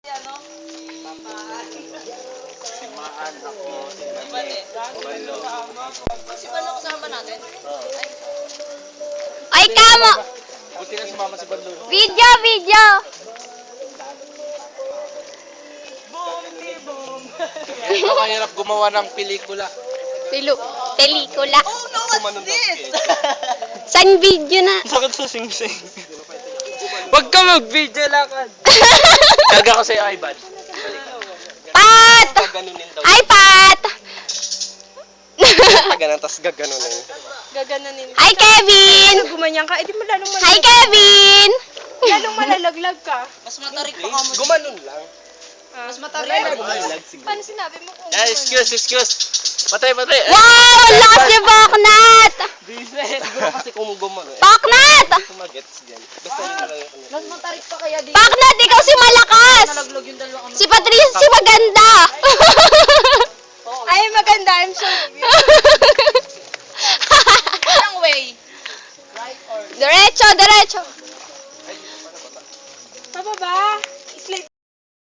Ano? Si Maan, ako, si Balo. Si Balo kasama natin? Oo. Ay, kamo! Buti na sumama si Balo. Video, video! Ito kahirap gumawa ng pelikula. Pelikula. Oh no, what's this? San video na? Sakit sa sing-sing. Huwag ka mag-video lakad. Taga ko sa'yo, Ivan. Pat! Gaganunin daw. Ay, Pat! Gaganan, tas gaganunin. Gaganunin. Hi, Kevin! Gumanyan ka, edi mo lalong Hi, Kevin! lalong malalaglag ka. Mas matarik pa ka mo. Gumanon lang. Mas matarik. Gumalag siguro. Paano sinabi mo kung Excuse. Patay. Wow! Ang lakas ni Baknat! Business. Siguro kasi kung gumanon. Baknat! Sumagets yan. Basta yun na lang yung mas matarik pa kaya di? Baknat, ikaw si Malaki!